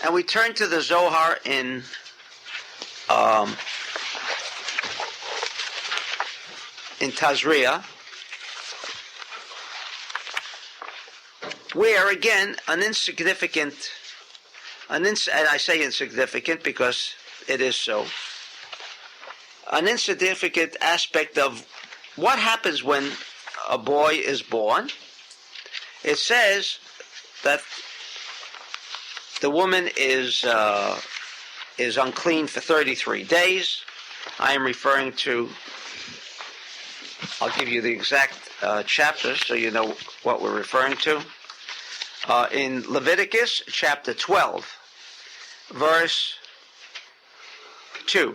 And we turn to the Zohar in Tazria, where again and I say insignificant because it is so, an insignificant aspect of what happens when a boy is born. It says that the woman is unclean for 33 days. I am referring to, I'll give you the exact chapter so you know what we're referring to. In Leviticus chapter 12, verse 2.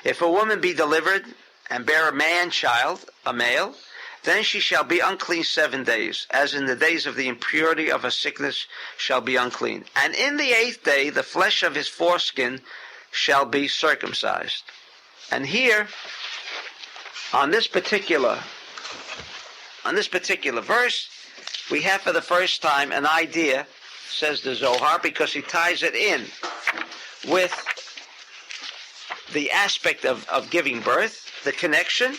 If a woman be delivered and bear a man-child, a male, then she shall be unclean 7 days, as in the days of the impurity of a sickness shall be unclean. And in the 8th day the flesh of his foreskin shall be circumcised. And here, on this particular verse, we have for the first time an idea, says the Zohar, because he ties it in with the aspect of giving birth, the connection.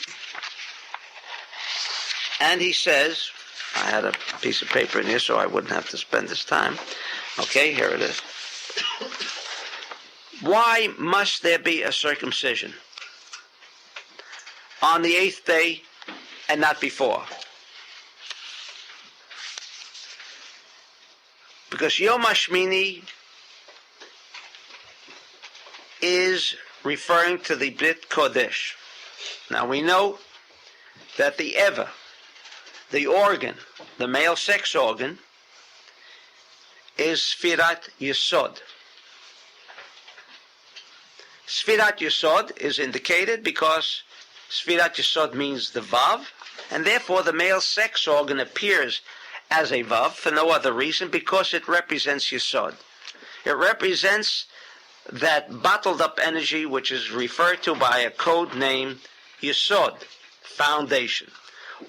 And he says, I had a piece of paper in here so I wouldn't have to spend this time. Okay, here it is. Why must there be a circumcision on the 8th day and not before? Because Yom HaShmini is referring to the Brit Kodesh. Now we know that the Eva, the organ, the male sex organ, is Sfirat Yesod. Sfirat Yesod is indicated because Sfirat Yesod means the Vav, and therefore the male sex organ appears as a Vav for no other reason, because it represents Yesod. It represents that bottled up energy which is referred to by a code name Yesod, foundation.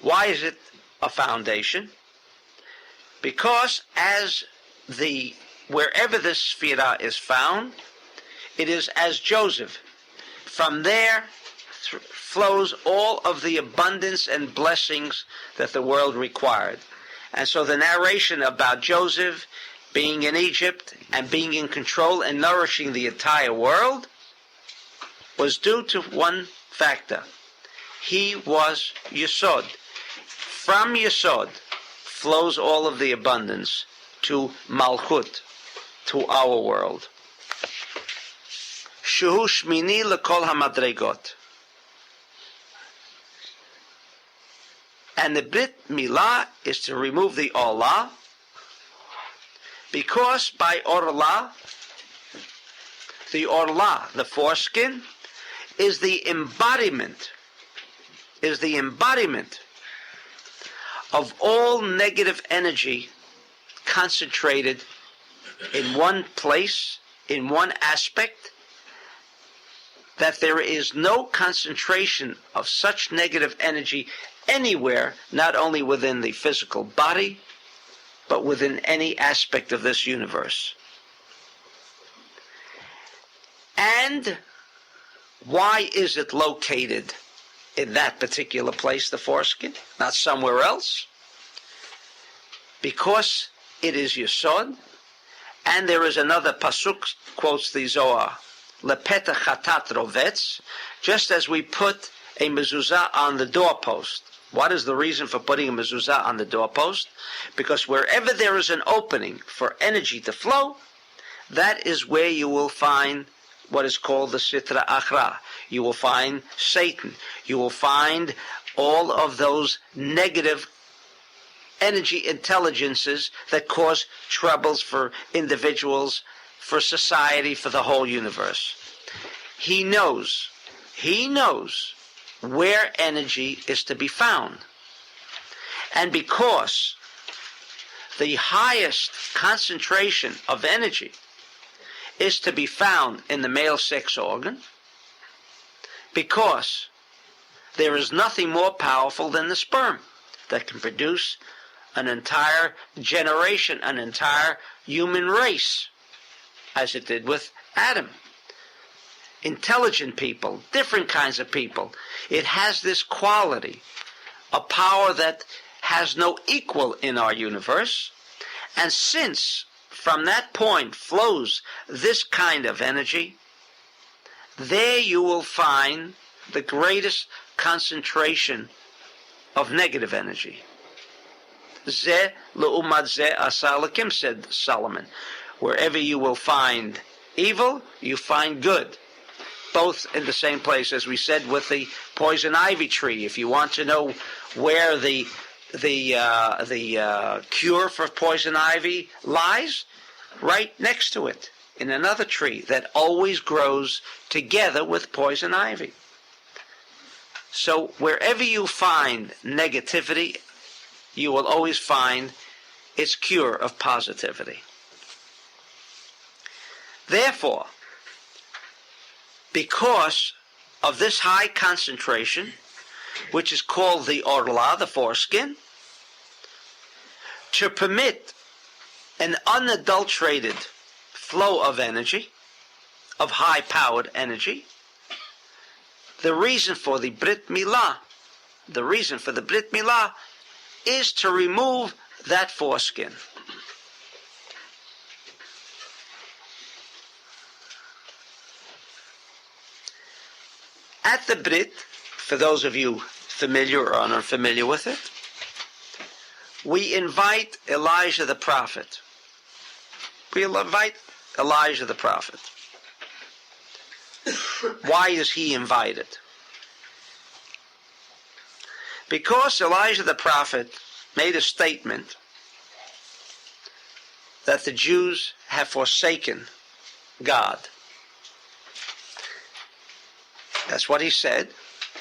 Why is it a foundation? Because wherever this Sphira is found, it is as Joseph. From there flows all of the abundance and blessings that the world required. And so the narration about Joseph being in Egypt and being in control and nourishing the entire world was due to one factor. He was Yesod. From Yesod flows all of the abundance to Malchut, to our world. Shehu Shmini lekol hamadregot. And the Brit Milah is to remove the Olah, because by Orlah, the foreskin, is the embodiment of all negative energy concentrated in one place, in one aspect, that there is no concentration of such negative energy anywhere, not only within the physical body, but within any aspect of this universe. And why is it located in that particular place, the foreskin, not somewhere else? Because it is Yesod, and there is another pasuk, quotes the Zohar, Lepeta chatat rovetz, just as we put a mezuzah on the doorpost. What is the reason for putting a mezuzah on the doorpost? Because wherever there is an opening for energy to flow, that is where you will find what is called the Sitra Achra. You will find Satan. You will find all of those negative energy intelligences that cause troubles for individuals, for society, for the whole universe. He knows where energy is to be found. And because the highest concentration of energy is to be found in the male sex organ, because there is nothing more powerful than the sperm that can produce an entire generation, an entire human race, as it did with Adam. Intelligent people, different kinds of people. It has this quality, a power that has no equal in our universe. And since from that point flows this kind of energy, there you will find the greatest concentration of negative energy. Ze le'umad ze asa Elokim, said Solomon. Wherever you will find evil, you find good. Both in the same place, as we said with the poison ivy tree. If you want to know where the cure for poison ivy lies, right next to it, in another tree that always grows together with poison ivy. So wherever you find negativity, you will always find its cure of positivity. Therefore, because of this high concentration, which is called the orla, the foreskin, to permit an unadulterated flow of energy, of high-powered energy, the reason for the Brit Milah, is to remove that foreskin. At the Brit, for those of you familiar or unfamiliar with it, we invite Elijah the prophet. Why is he invited? Because Elijah the prophet made a statement that the Jews have forsaken God. That's what he said.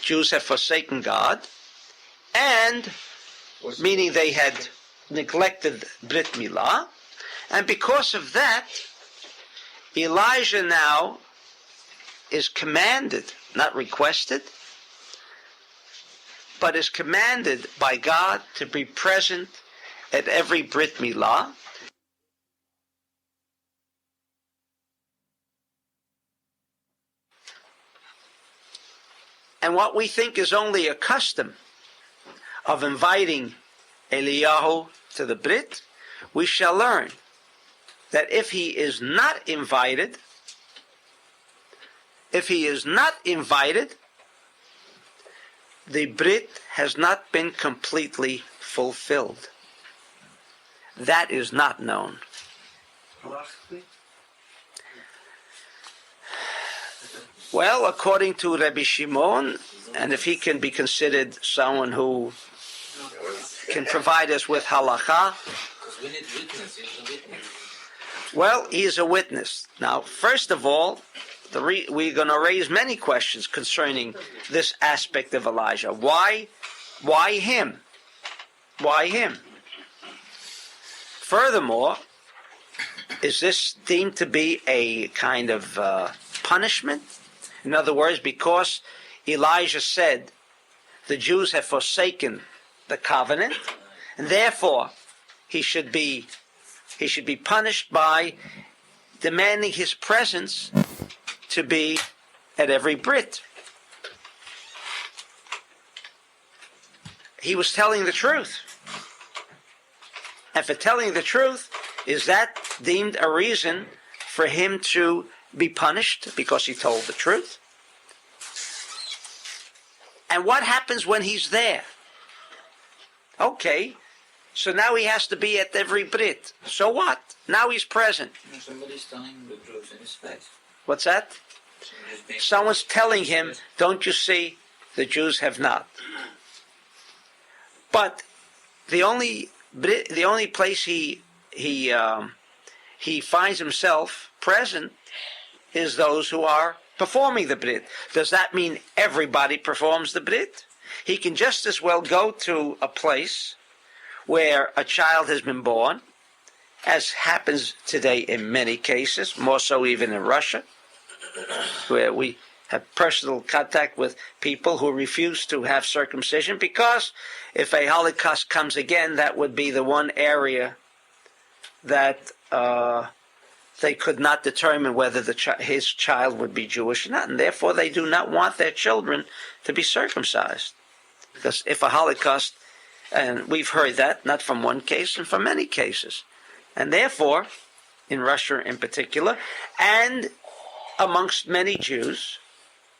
Jews have forsaken God, and meaning they had neglected Brit Milah, and because of that, Elijah now is commanded, not requested, but is commanded by God to be present at every Brit Milah. And what we think is only a custom of inviting Eliyahu to the Brit, we shall learn that if he is not invited, the Brit has not been completely fulfilled. That is not known. Well, according to Rabbi Shimon, and if he can be considered someone who can provide us with halacha, well, he is a witness. Now, first of all, we're going to raise many questions concerning this aspect of Elijah. Why him? Why him? Furthermore, is this deemed to be a kind of punishment? In other words, because Elijah said the Jews have forsaken the covenant, and therefore he should be punished by demanding his presence to be at every Brit. He was telling the truth. And for telling the truth, is that deemed a reason for him to be punished because he told the truth? And what happens when he's there? Okay, so now he has to be at every Brit. So what? Now he's present. Somebody's telling the truth in his face. What's that? Someone's telling him, don't you see, the Jews have not. But the only place he finds himself present is those who are performing the Brit. Does that mean everybody performs the Brit? He can just as well go to a place where a child has been born, as happens today in many cases, more so even in Russia, where we have personal contact with people who refuse to have circumcision, because if a Holocaust comes again, that would be the one area that they could not determine whether his child would be Jewish or not, and therefore they do not want their children to be circumcised. Because if a Holocaust, and we've heard that, not from one case, and from many cases, and therefore, in Russia in particular, and amongst many Jews,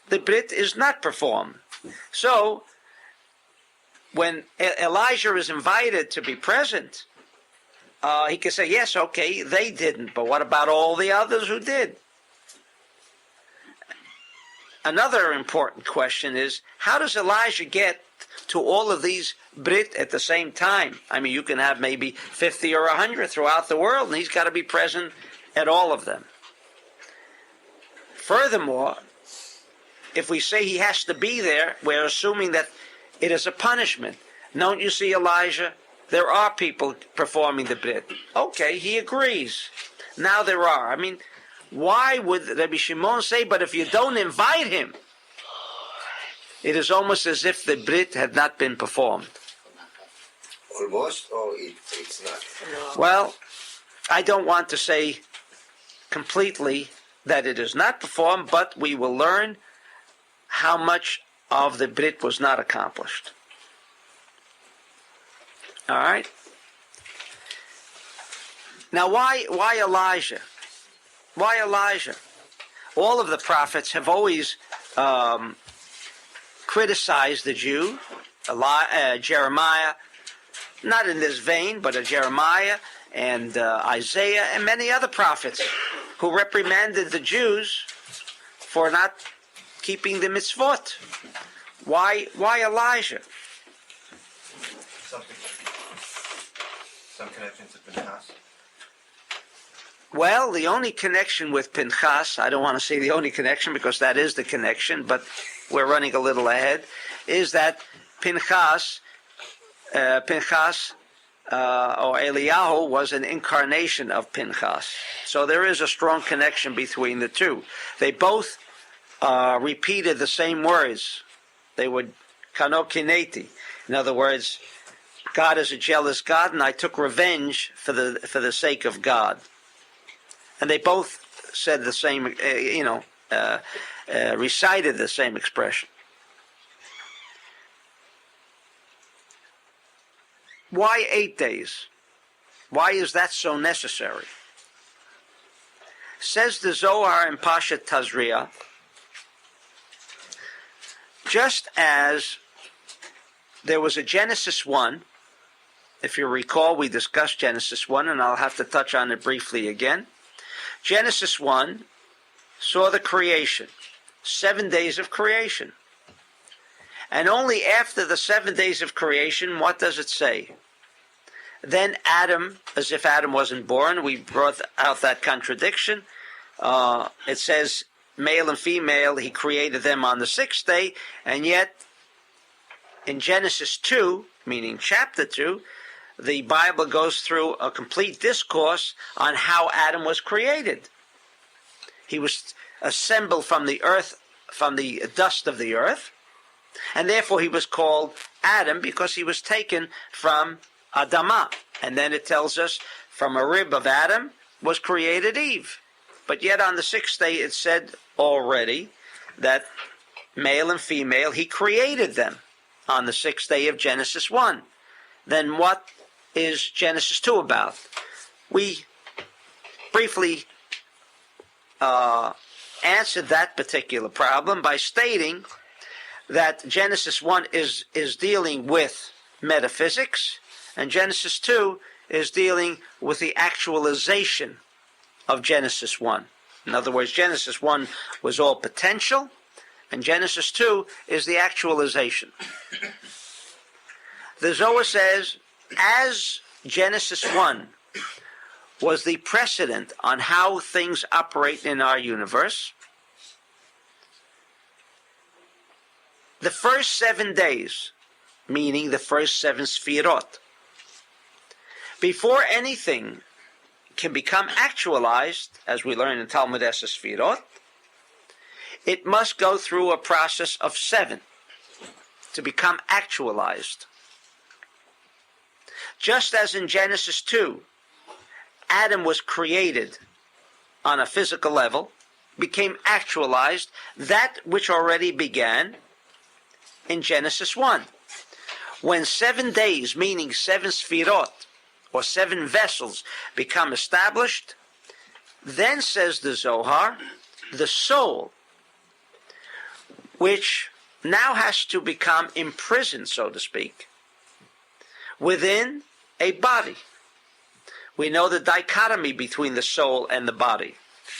the Brit is not performed. So, when Elijah is invited to be present, he can say, yes, okay, they didn't, but what about all the others who did? Another important question is, how does Elijah get to all of these Brit at the same time? I mean, you can have maybe 50 or 100 throughout the world, and he's got to be present at all of them. Furthermore, if we say he has to be there, we're assuming that it is a punishment. Don't you see, Elijah? There are people performing the Brit. Okay, he agrees. Now there are. I mean, why would Rabbi Shimon say, but if you don't invite him? It is almost as if the Brit had not been performed. Almost, or it's not? Well, I don't want to say completely that it is not performed, but we will learn how much of the Brit was not accomplished. All right? Now, why Elijah? Why Elijah? All of the prophets have always criticized the Jew. Jeremiah, not in this vein, but Jeremiah and Isaiah and many other prophets who reprimanded the Jews for not keeping the mitzvot. Why Elijah? Some connection to Pinchas. Well, the only connection with Pinchas, I don't want to say the only connection because that is the connection, but we're running a little ahead, is that Pinchas or Eliyahu was an incarnation of Pinchas. So there is a strong connection between the two. They both repeated the same words. They would kano kineti. In other words, God is a jealous God, and I took revenge for the sake of God. And they both said the same, recited the same expression. Why 8 days? Why is that so necessary? Says the Zohar in Parshat Tazria, just as there was a Genesis 1, if you recall, we discussed Genesis 1, and I'll have to touch on it briefly again. Genesis 1 saw the creation, 7 days of creation. And only after the 7 days of creation, what does it say? Then Adam, as if Adam wasn't born, we brought out that contradiction. It says male and female, he created them on the 6th day, and yet in Genesis 2, meaning chapter 2, the Bible goes through a complete discourse on how Adam was created. He was assembled from the earth, from the dust of the earth, and therefore he was called Adam because he was taken from Adamah. And then it tells us from a rib of Adam was created Eve. But yet on the 6th day it said already that male and female, he created them on the 6th day of Genesis 1. Then what is Genesis 2 about? We briefly answered that particular problem by stating that Genesis 1 is dealing with metaphysics, and Genesis 2 is dealing with the actualization of Genesis 1. In other words, Genesis 1 was all potential, and Genesis 2 is the actualization. The Zohar says, as Genesis 1 was the precedent on how things operate in our universe, the first 7 days, meaning the first 7 sfirot, before anything can become actualized, as we learn in Talmud Esses Sfirot, it must go through a process of 7 to become actualized. Just as in Genesis 2, Adam was created on a physical level, became actualized, that which already began in Genesis 1. When 7 days, meaning 7 sfirot, or 7 vessels, become established, then, says the Zohar, the soul, which now has to become imprisoned, so to speak, within a body. We know the dichotomy between the soul and the body.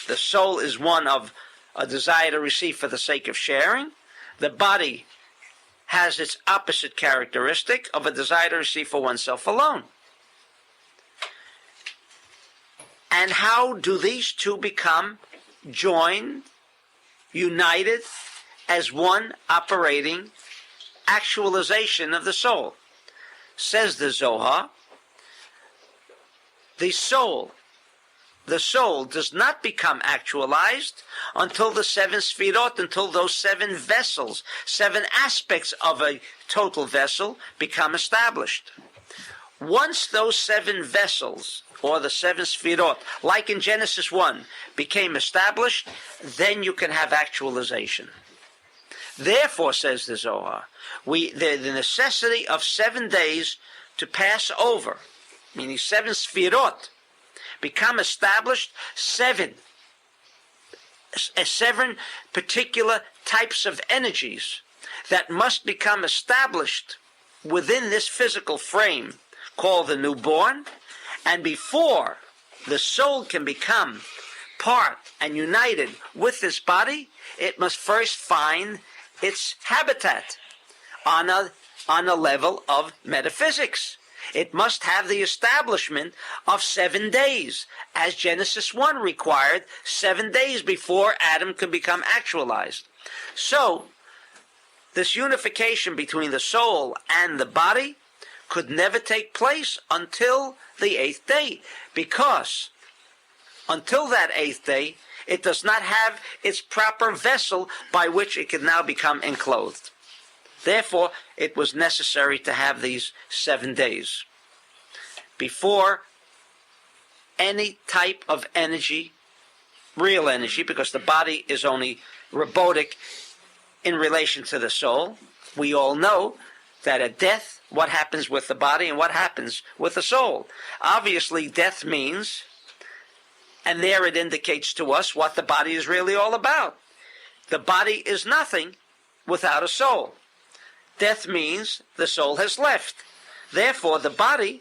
The soul is one of a desire to receive for the sake of sharing. The body has its opposite characteristic of a desire to receive for oneself alone. And how do these two become joined, united, as one operating actualization of the soul? Says the Zohar, the soul does not become actualized until the 7 sfirot, until those 7 vessels, 7 aspects of a total vessel become established. Once those 7 vessels, or the 7 sfirot, like in Genesis 1, became established, then you can have actualization. Therefore, says the Zohar, the necessity of 7 days to pass over, meaning 7 sfirot, become established, 7 particular types of energies that must become established within this physical frame called the newborn, and before the soul can become part and united with this body, it must first find its habitat on a level of metaphysics. It must have the establishment of 7 days, as Genesis 1 required 7 days before Adam could become actualized. So, this unification between the soul and the body could never take place until the 8th day, because until that 8th day, it does not have its proper vessel by which it can now become enclosed. Therefore, it was necessary to have these 7 days before any type of energy, real energy, because the body is only robotic in relation to the soul. We all know that at death, what happens with the body and what happens with the soul. Obviously, death means, and there it indicates to us what the body is really all about. The body is nothing without a soul. Death means the soul has left. Therefore, the body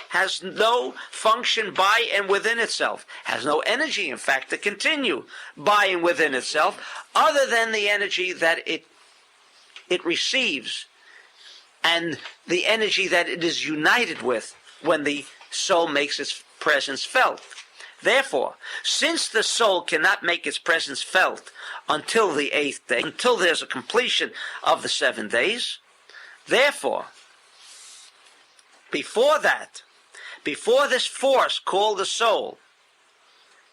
has no function by and within itself, has no energy, in fact, to continue by and within itself, other than the energy that it receives and the energy that it is united with when the soul makes its presence felt. Therefore, since the soul cannot make its presence felt until the 8th day, until there's a completion of the 7 days, therefore, before that, before this force called the soul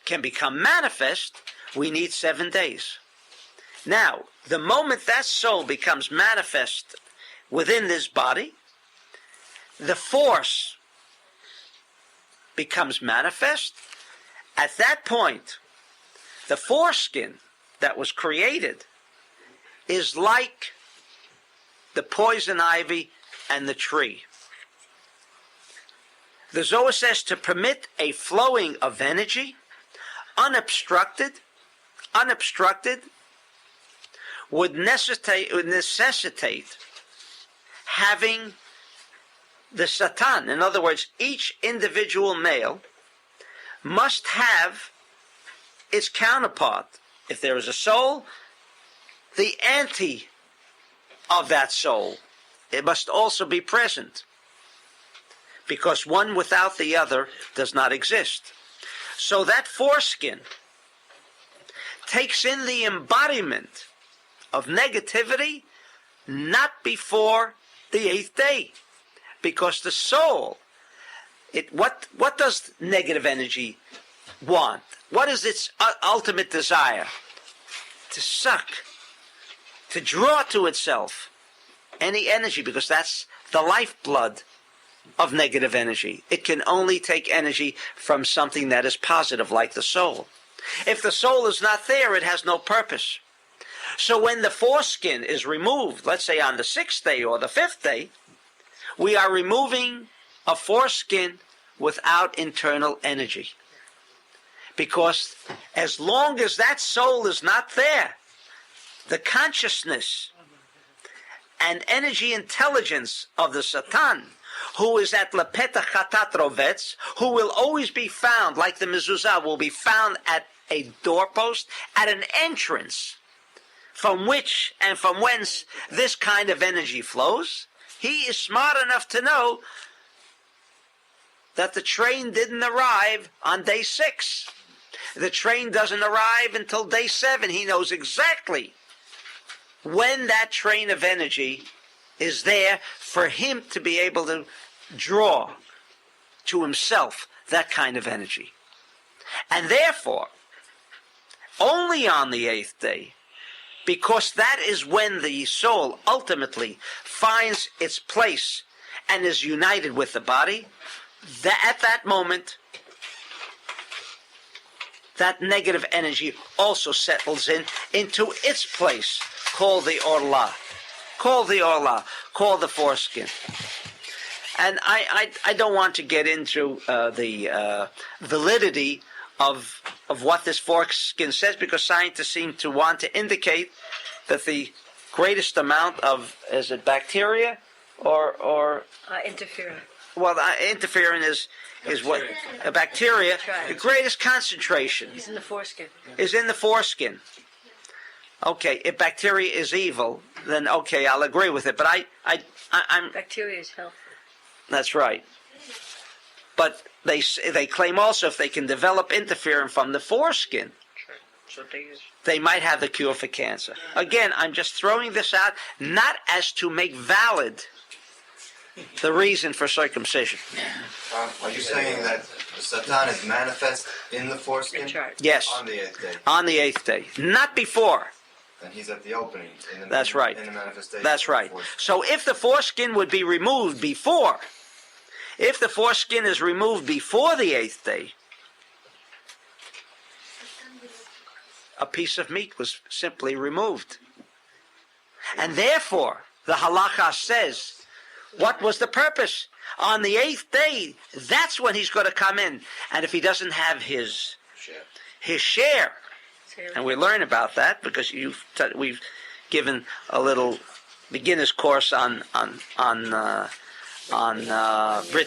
can become manifest, we need 7 days. Now, the moment that soul becomes manifest within this body, the force becomes manifest. At that point, the foreskin that was created is like the poison ivy and the tree. The Zohar says to permit a flowing of energy, unobstructed, would necessitate having the Satan. In other words, each individual male must have its counterpart. If there is a soul, the anti of that soul, it must also be present, because one without the other does not exist. So that foreskin takes in the embodiment of negativity not before the 8th day, because the soul, what does negative energy want? What is its ultimate desire? to suck, to draw to itself any energy, because that's the lifeblood of negative energy. It can only take energy from something that is positive, like the soul. If the soul is not there, it has no purpose. So when the foreskin is removed, let's say on the 6th day or the 5th day, we are removing a foreskin without internal energy. Because as long as that soul is not there, the consciousness and energy intelligence of the Satan, who is at Lepeta Chatat Rovetz, who will always be found, like the mezuzah, will be found at a doorpost, at an entrance, from which and from whence this kind of energy flows. He is smart enough to know that the train didn't arrive on day 6. The train doesn't arrive until day 7. He knows exactly when that train of energy is there for him to be able to draw to himself that kind of energy. And therefore, only on the 8th day, because that is when the soul ultimately finds its place and is united with the body, that at that moment, that negative energy also settles into its place, called the Orla, called the foreskin. And I don't want to get into the validity of what this foreskin says, because scientists seem to want to indicate that the greatest amount of, is it bacteria or interferon? Well, interferon is what bacteria. Right. The greatest concentration It's in the foreskin. is in the foreskin. Okay, if bacteria is evil, then okay, I'll agree with it. But I'm Bacteria is healthy. that's right. But they claim also if they can develop interferon from the foreskin, So they use. they might have the cure for cancer. Again, I'm just throwing this out, not as to make valid the reason for circumcision. Are you saying that the Satan is manifest in the foreskin? Right. Yes, On the 8th day. on the 8th day, not before. And he's at the opening. That's right. In the manifestation. That's of the right. foreskin. So if the foreskin would be removed before, if the foreskin is removed before the 8th day, a piece of meat was simply removed. And therefore, the halacha says, what was the purpose? On the 8th day, that's when he's going to come in. And if he doesn't have his share, and we learn about that because we've given a little beginner's course on Brit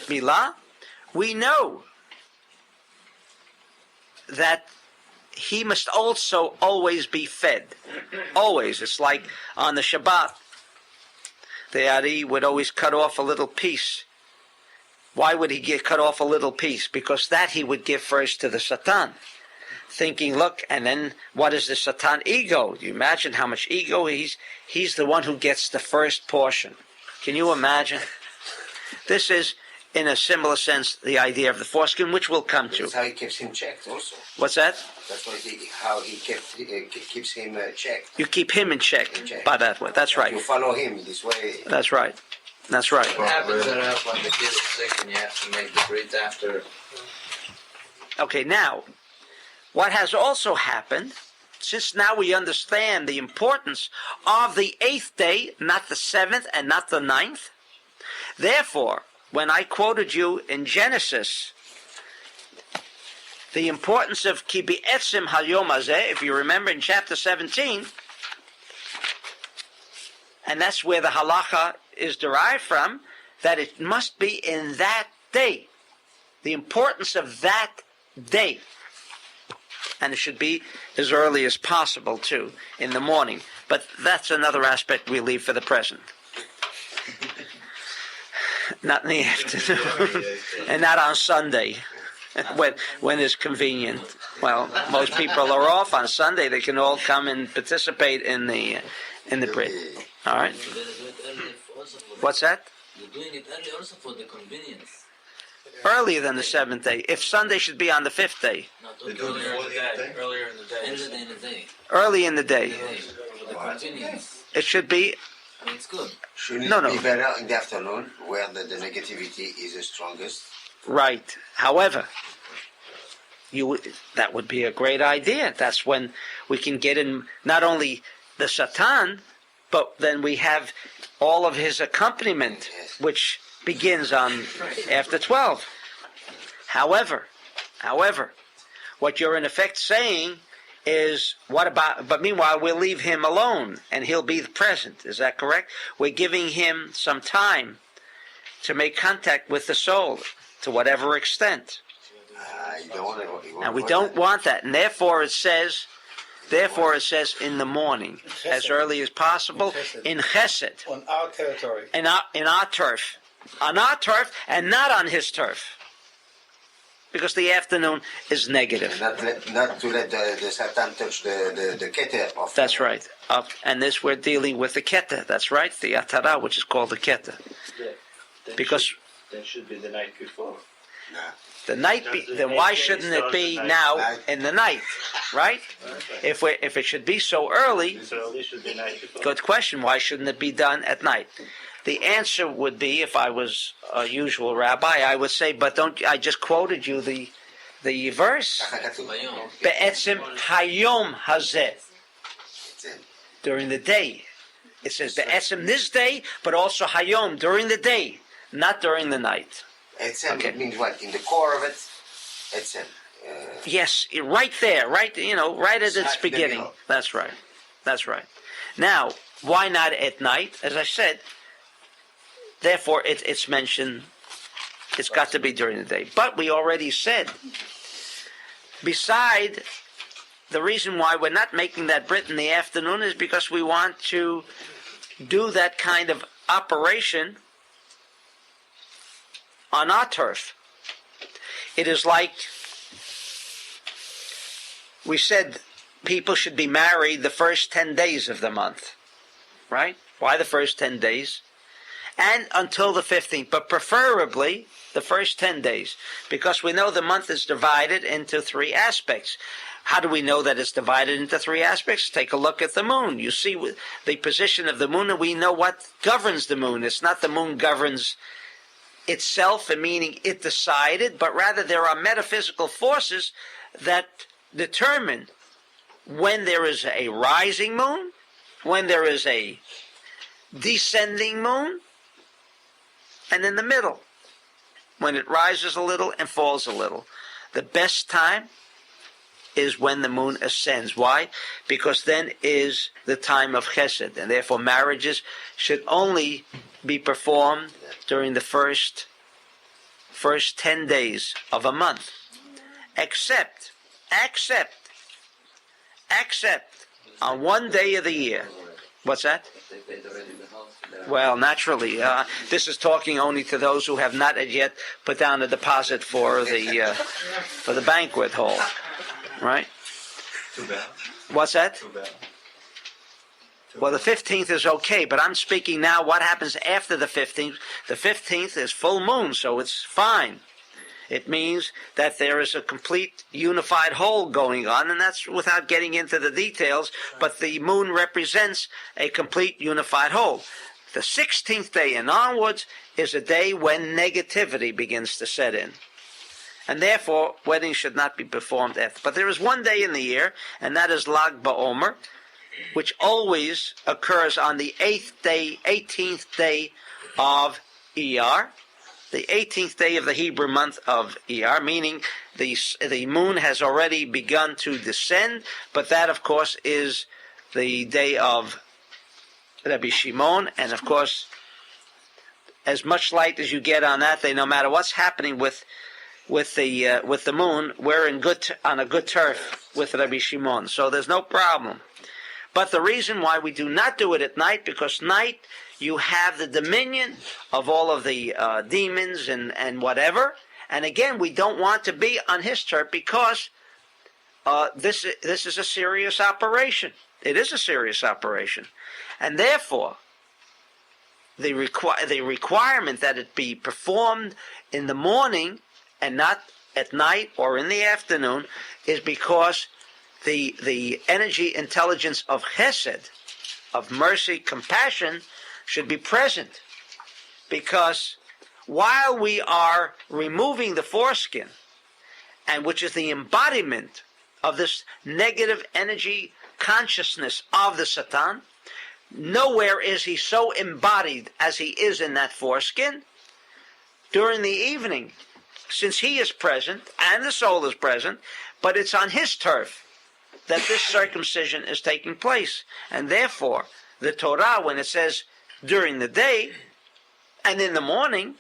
Milah, we know that he must also always be fed. Always. It's like on the Shabbat, the Ari would always cut off a little piece. Why would he cut off a little piece? Because that he would give first to the Satan. Thinking, look, and then what is the Satan ego? Do you imagine how much ego? He's the one who gets the first portion. Can you imagine? This is, in a similar sense, the idea of the foreskin, which we'll come to. That's how he keeps him checked also. What's that? That's how he keeps him checked. You keep him in check by that way. That's right. You follow him this way. That's right. That's right. What happens when the kid is sick and you have to make the brit after? Okay, now, what has also happened, since now we understand the importance of the 8th day, not the 7th and not the 9th, therefore, when I quoted you in Genesis, the importance of ki be'etzim hayom hazeh, if you remember in chapter 17, and that's where the halacha is derived from, that it must be in that day. The importance of that day. And it should be as early as possible, too, in the morning. But that's another aspect we leave for the present. Not in the afternoon. And not on Sunday, when it's convenient. Well, most people are off on Sunday. They can all come and participate in the Brit. All right? What's that? You're doing it early also for the convenience. Earlier than the seventh day. If Sunday should be on the fifth day. No, They do it earlier in before the the day. day? Earlier in the day. In the day. Early in the day. The convenience. It should be. I mean, it's good. Shouldn't No, it no. be better in the afternoon where the negativity is the strongest? Right. However, that would be a great idea. That's when we can get in not only the Satan, but then we have all of his accompaniment, which begins on after 12. However, what you're in effect saying is, but meanwhile we'll leave him alone and he'll be present. Is that correct? We're giving him some time to make contact with the soul to whatever extent. You don't want to. Now we don't want that, and therefore it says in the morning, as early as possible, in Chesed, On our territory. in our turf, on our turf, and not on his turf, because the afternoon is negative. Not to let the Satan touch the keter of. That's right. And this we're dealing with the Keta. That's right, the Atara, which is called the Keta, because That should be the night before. the night. Then why shouldn't it be now in the night, right? If it should be so early. So this should be night before. Good question. Why shouldn't it be done at night? The answer would be, if I was a usual rabbi, I would say, but don't. I just quoted you the verse. Be'etzim hayom hazeh. During the day. It says be'etzim this day, but also hayom during the day, not during the night. Etzem, Okay. it means what? In the core of it, Etzem. Yes, right there, right. Right at its Right, beginning. there we go. That's right. That's right. Now, why not at night? As I said, therefore it's mentioned. It's got to be during the day. But we already said, beside the reason why we're not making that Brit in the afternoon is because we want to do that kind of operation on our turf. It is like we said people should be married the first 10 days of the month, right? Why the first 10 days? And until the 15th, but preferably the first 10 days, because we know the month is divided into three aspects. How do we know that it's divided into three aspects? Take a look at the moon. You see the position of the moon, and we know what governs the moon. It's not the moon governs itself, meaning it decided, but rather there are metaphysical forces that determine when there is a rising moon, when there is a descending moon, and in the middle, when it rises a little and falls a little. The best time is when the moon ascends. Why? Because then is the time of Chesed, and therefore marriages should only be performed during the first 10 days of a month, except on one day of the year. What's that? Well, naturally, this is talking only to those who have not as yet put down a deposit for the banquet hall, right? Too bad. What's that? Too bad. Well, the 15th is okay, but I'm speaking now what happens after the 15th. The 15th is full moon, so it's fine. It means that there is a complete unified whole going on, and that's without getting into the details, but the moon represents a complete unified whole. The 16th day and onwards is a day when negativity begins to set in. And therefore, weddings should not be performed after. But there is one day in the year, and that is Lag BaOmer, which always occurs on the 18th day of Iyar, the 18th day of the Hebrew month of Iyar, meaning the moon has already begun to descend, but that, of course, is the day of Rabbi Shimon, and of course, as much light as you get on that day, no matter what's happening with the moon, we're on a good turf with Rabbi Shimon, so there's no problem. But the reason why we do not do it at night, because night you have the dominion of all of the demons and whatever, and again we don't want to be on his turf because this is a serious operation. It is a serious operation, and therefore the requirement that it be performed in the morning and not at night or in the afternoon is because the energy intelligence of chesed, of mercy, compassion, should be present. Because while we are removing the foreskin, and which is the embodiment of this negative energy consciousness of the Satan, nowhere is he so embodied as he is in that foreskin. During the evening, since he is present and the soul is present, but it's on his turf that this circumcision is taking place. And therefore, the Torah, when it says during the day and in the morning,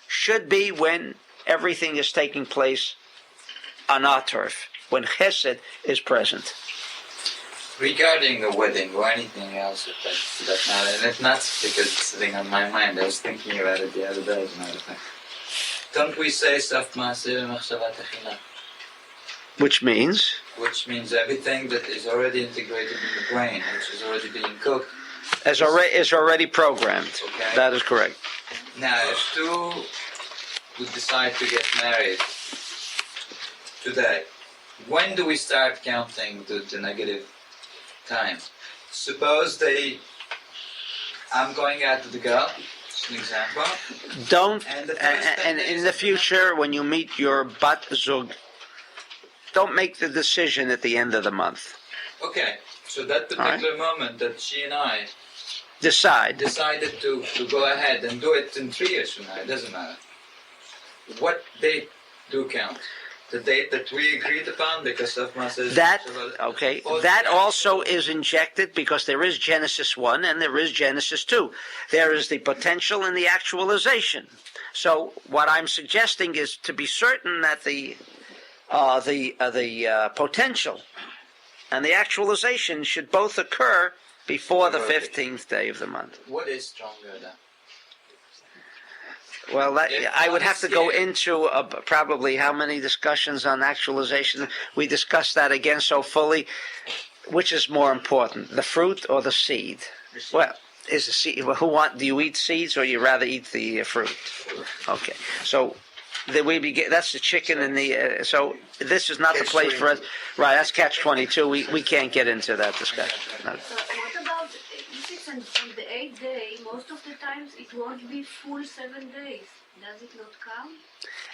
should be when everything is taking place on our turf, when Chesed is present. Regarding the wedding or anything else, if that matter, and it's not because it's sitting on my mind. I was thinking about it the other day, as a matter of fact. Don't we say Saf Maaseh Machshavat Echila? Which means? Which means everything that is already integrated in the brain, which is already being cooked, Is already programmed. Okay. That is correct. Now, if two would decide to get married today, when do we start counting the negative time? Suppose I'm going out to the girl, just an example. Don't, And the first and 10 in days the of future, when you meet your bat zug, don't make the decision at the end of the month. Okay, so that particular moment that she and I Decide. decided to go ahead and do it in 3 years from now, it doesn't matter. What date do count? The date that we agreed upon, because of Maaseh. That also is injected because there is Genesis 1 and there is Genesis 2. There is the potential and the actualization. So what I'm suggesting is to be certain that the potential and the actualization should both occur before the 15th day of the month. What is stronger then? Well, I would have to go here. into probably how many discussions on actualization. We discussed that again so fully. Which is more important, the fruit or the seed? Well, is the seed? Do you eat seeds or you rather eat the fruit? Okay, so that's the chicken and the. So this is not the place for us. Right, that's catch-22. We can't get into that discussion. No. What about if it's on the 8th day? Most of the times it won't be full 7 days. Does it not count?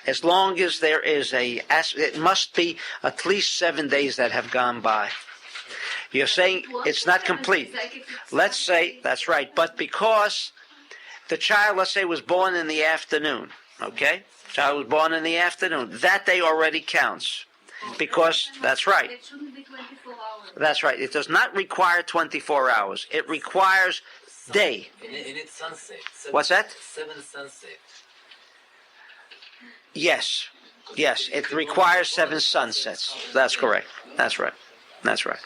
As long as there is it must be at least 7 days that have gone by. You're saying it's not complete. Let's say, that's right, but because the child, let's say, was born in the afternoon, okay? Child was born in the afternoon. That day already counts. Because, that's right. It shouldn't be 24 hours. That's right. It does not require 24 hours. It requires day. In its sunset. What's that? 7 sunset. Yes. Yes, it requires 7 sunsets. That's correct. That's right. That's right.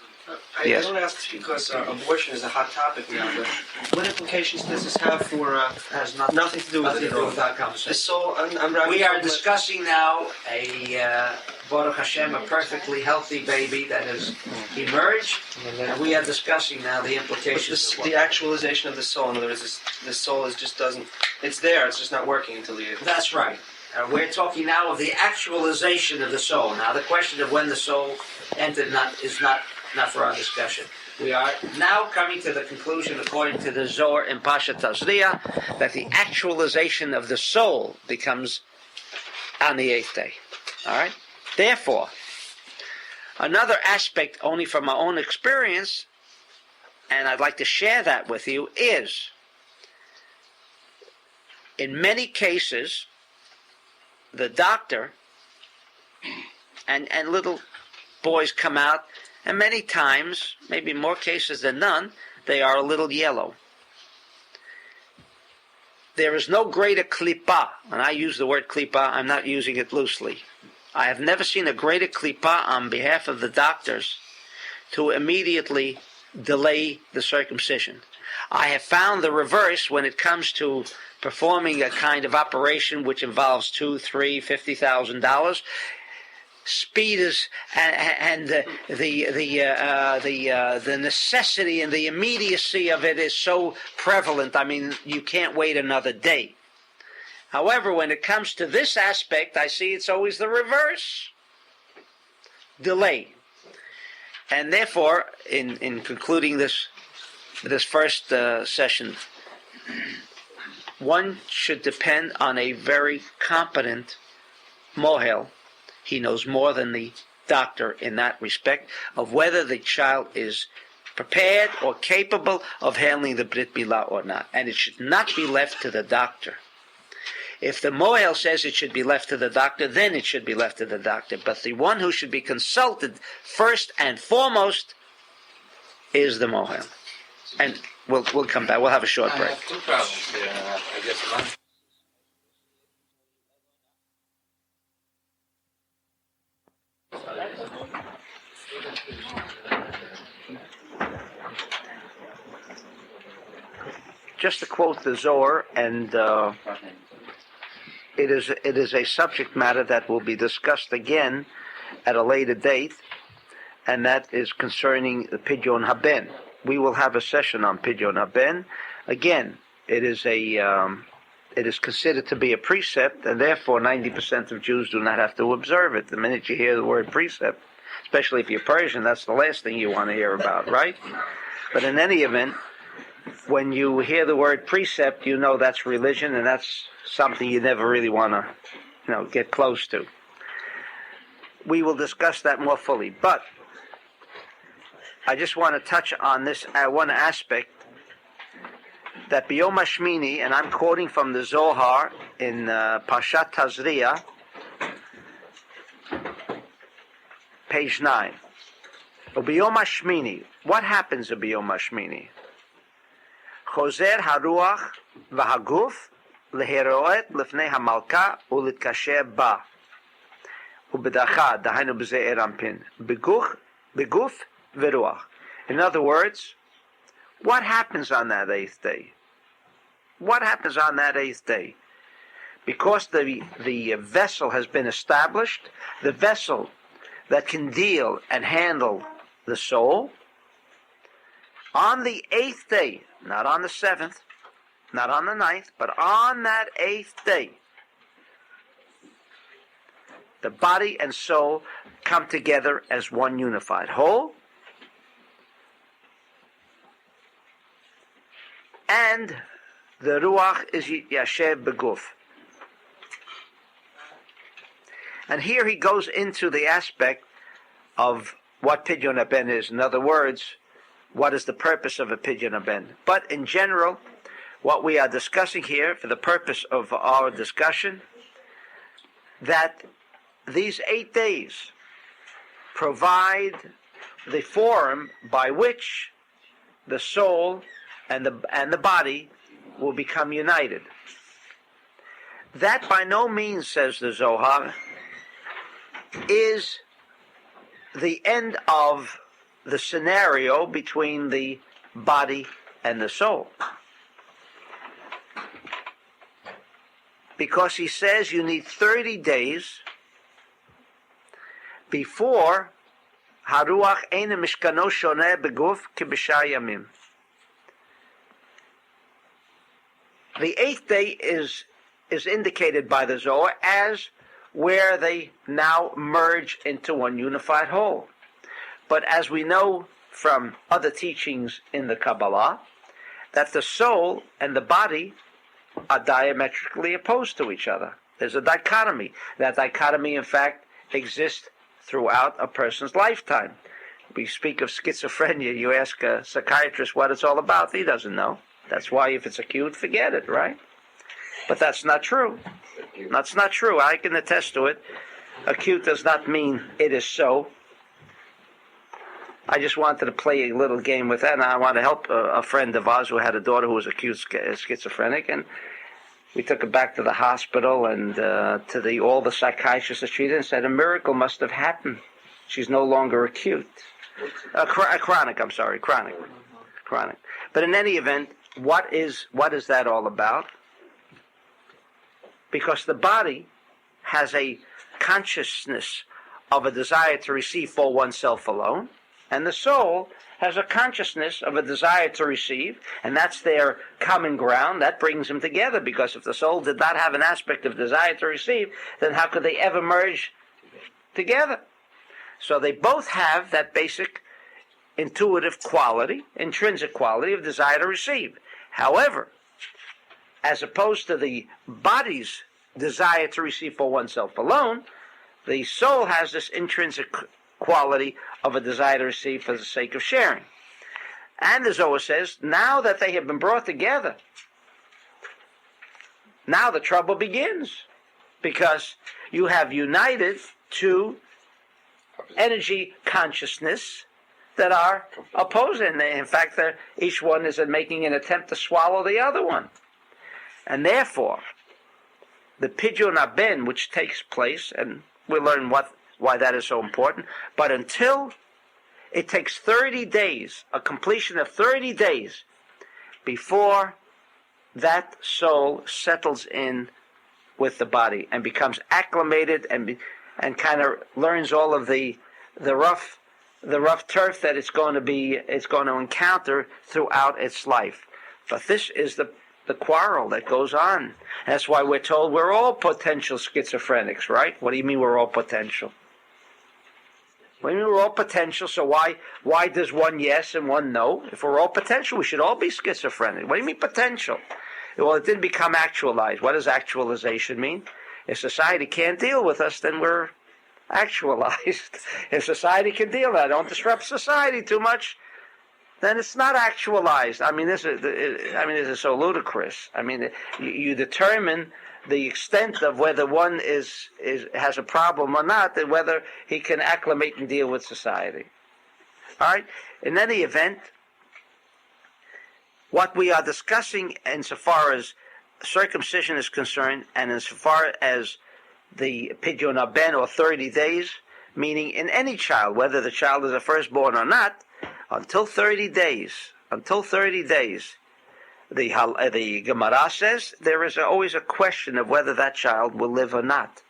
I Yes. don't ask this because abortion is a hot topic now, but what implications does this have for, Has nothing to do with it at all? that The conversation. soul, I'm We are discussing now Baruch Hashem, a perfectly healthy baby that has emerged, and we are discussing now the implications of the actualization of the soul. In other words, the soul it's there, it's just not working until you... That's right. We're talking now of the actualization of the soul. Now, the question of when the soul entered is not for our discussion. We are now coming to the conclusion, according to the Zohar in Parshat Tazria, that the actualization of the soul becomes on the 8th day. All right? Therefore, another aspect, only from my own experience, and I'd like to share that with you, is in many cases, the doctor and little boys come out, and many times, maybe more cases than none, they are a little yellow. There is no greater klipa, and I use the word klipa, I'm not using it loosely. I have never seen a greater klipa on behalf of the doctors to immediately delay the circumcision. I have found the reverse when it comes to performing a kind of operation which involves $2,000, $3,000, $50,000. speed is and the necessity and the immediacy of it is so prevalent. I mean, you can't wait another day. However, when it comes to this aspect, I see it's always the reverse. Delay. And therefore, in concluding this first session, one should depend on a very competent mohel. He knows more than the doctor in that respect of whether the child is prepared or capable of handling the Brit Milah or not. And it should not be left to the doctor. If the mohel says it should be left to the doctor, then it should be left to the doctor. But the one who should be consulted first and foremost is the mohel. And we'll come back. We'll have a short break. I have two problems here. I guess one. Just to quote the Zohar, and it is a subject matter that will be discussed again at a later date, and that is concerning the Pidyon Haben. We will have a session on Pidyon Haben. Again, it is considered to be a precept, and therefore 90% of Jews do not have to observe it. The minute you hear the word precept, especially if you're Persian, that's the last thing you want to hear about, right? But in any event, when you hear the word precept, you know that's religion, and that's something you never really want to, get close to. We will discuss that more fully, but I just want to touch on this one aspect, that B'yom HaShmini, and I'm quoting from the Zohar in Parshat Tazria, page 9. B'yom HaShmini, what happens at B'yom HaShmini? Chozer haruach v'haguf leheroet lefnei hamalka ulitkasher ba ubedacha dahainu b'zeh erampin beguf v'ruach. In other words, what happens on that eighth day? What happens on that eighth day? Because the vessel has been established, the vessel that can deal and handle the soul, on the eighth day, not on the seventh, not on the ninth, but on that eighth day, the body and soul come together as one unified whole, and the ruach is yashev beguf. And here he goes into the aspect of what Pidyon Haben is. In other words, what is the purpose of a Pidyon Haben? But in general, what we are discussing here, for the purpose of our discussion, that these 8 days provide the forum by which the soul and the body will become united. That by no means, says the Zohar, is the end of the scenario between the body and the soul. Because he says you need 30 days before Haruach Ein Mishkano Shoneh Beguf Kibisha Yamim. The 8th day is indicated by the Zohar as where they now merge into one unified whole. But as we know from other teachings in the Kabbalah, that the soul and the body are diametrically opposed to each other. There's a dichotomy. That dichotomy, in fact, exists throughout a person's lifetime. We speak of schizophrenia. You ask a psychiatrist what it's all about. He doesn't know. That's why if it's acute, forget it, right? But that's not true. That's not true. I can attest to it. Acute does not mean it is so. I just wanted to play a little game with that, and I want to help a friend of ours who had a daughter who was acute schizophrenic, and we took her back to the hospital and to all the psychiatrists that treated, and said a miracle must have happened. She's no longer acute. Chronic. But in any event, what is that all about? Because the body has a consciousness of a desire to receive for oneself alone, and the soul has a consciousness of a desire to receive, and that's their common ground. That brings them together, because if the soul did not have an aspect of desire to receive, then how could they ever merge together? So they both have that basic intuitive quality, intrinsic quality of desire to receive. However, as opposed to the body's desire to receive for oneself alone, the soul has this intrinsic quality of a desire to receive for the sake of sharing. And the Zohar says, now that they have been brought together, now the trouble begins, because you have united two energy consciousness that are opposing. In fact, each one is making an attempt to swallow the other one. And therefore, the Pidyon Haben, which takes place, and we'll learn why that is so important, but until it takes 30 days, a completion of 30 days, before that soul settles in with the body and becomes acclimated and kind of learns all of the rough turf that it's going to encounter throughout its life. But this is the quarrel that goes on. That's why we're told we're all potential schizophrenics, right? What do you mean we're all potential? What do you mean we're all potential? So why does one yes and one no? If we're all potential, we should all be schizophrenic. What do you mean potential? Well, it didn't become actualized. What does actualization mean? If society can't deal with us, then we're actualized. If society can deal with it, don't disrupt society too much, then it's not actualized. I mean, this is so ludicrous. I mean, you determine the extent of whether one has a problem or not, and whether he can acclimate and deal with society. All right. In any event, what we are discussing insofar as circumcision is concerned, and insofar as the Pidyon Haben, or 30 days, meaning in any child, whether the child is a firstborn or not, until 30 days, the Gemara says there is always a question of whether that child will live or not.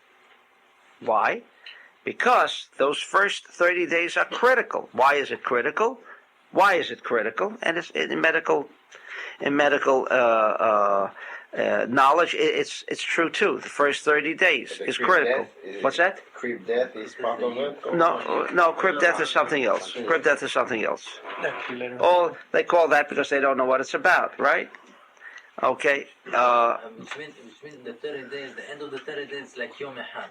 Why? Because those first 30 days are critical. Why is it critical? And it's in medical knowledge, it's true too. The first 30 days is critical. What's that? Crib death is part of it? No, crib death is something else. Oh, they call that because they don't know what it's about, right? Okay. Between the 30 days, the end of the 30 days is like Yom Echad.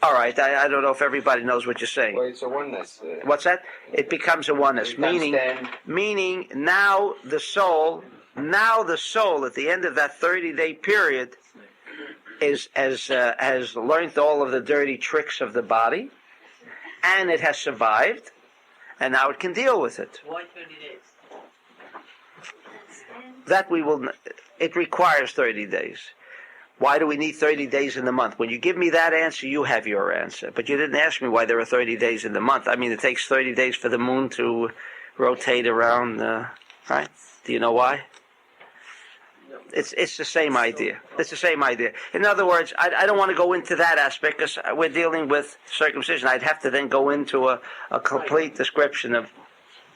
All right, I don't know if everybody knows what you're saying. Well, it's a oneness. What's that? It becomes a oneness, meaning now the soul at the end of that 30-day period has learned all of the dirty tricks of the body, and it has survived, and now it can deal with it. Why 30 days? It requires 30 days. Why do we need 30 days in the month? When you give me that answer, you have your answer. But you didn't ask me why there are 30 days in the month. I mean, it takes 30 days for the moon to rotate around, right? Do you know why? It's the same idea. It's the same idea. In other words, I don't want to go into that aspect because we're dealing with circumcision. I'd have to then go into a complete description of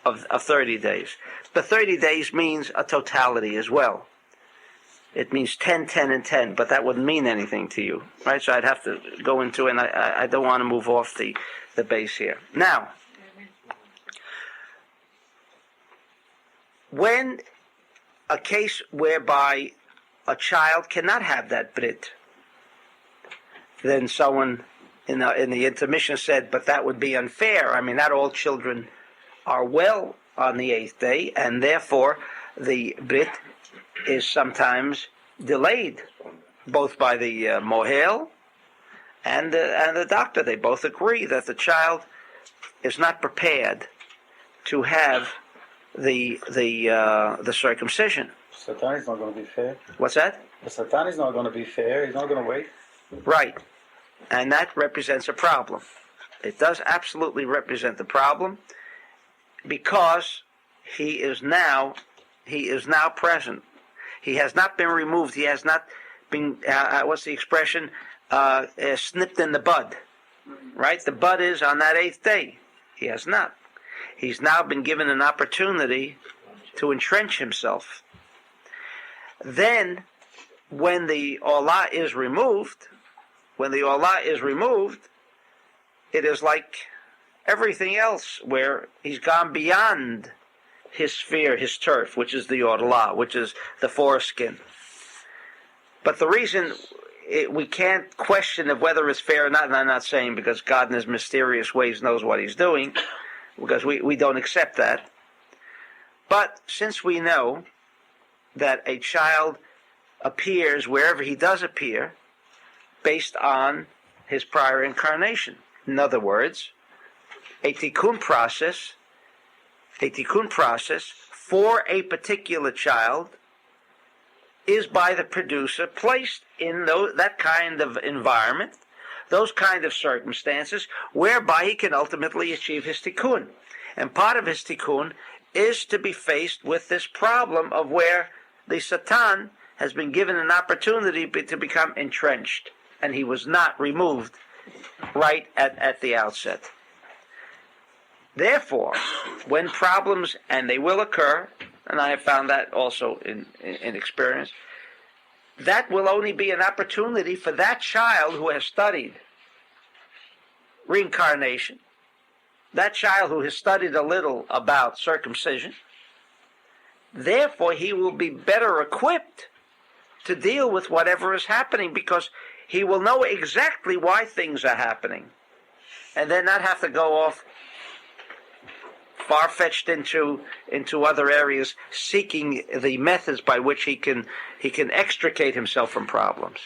30 days. The 30 days means a totality as well. It means 10, 10, and 10, but that wouldn't mean anything to you, right? So I'd have to go into it, and I don't want to move off the base here. Now, when a case whereby a child cannot have that brit, then someone in the intermission said, but that would be unfair. I mean, not all children are well on the 8th day, and therefore the brit is sometimes delayed, both by the mohel and the doctor. They both agree that the child is not prepared to have the circumcision. Satan is not going to be fair. What's that? The Satan is not going to be fair. He's not going to wait. Right, and that represents a problem. It does absolutely represent the problem, because he is now present. He has not been removed. He has not been, what's the expression, snipped in the bud. Right? The bud is on that 8th day. He has not. He's now been given an opportunity to entrench himself. Then, when the Olah is removed, it is like everything else, where he's gone beyond his sphere, his turf, which is the Olah, which is the foreskin. But the reason we can't question of whether it's fair or not, and I'm not saying because God in his mysterious ways knows what he's doing, because we don't accept that. But since we know that a child appears wherever he does appear based on his prior incarnation. In other words, a tikkun process for a particular child is by the producer placed in that kind of environment, those kind of circumstances, whereby he can ultimately achieve his tikkun. And part of his tikkun is to be faced with this problem of where the Satan has been given an opportunity to become entrenched, and he was not removed right at the outset. Therefore, when problems, and they will occur, and I have found that also in experience, that will only be an opportunity for that child who has studied reincarnation, that child who has studied a little about circumcision. Therefore, he will be better equipped to deal with whatever is happening, because he will know exactly why things are happening, and then not have to go off far-fetched into other areas, seeking the methods by which he can extricate himself from problems.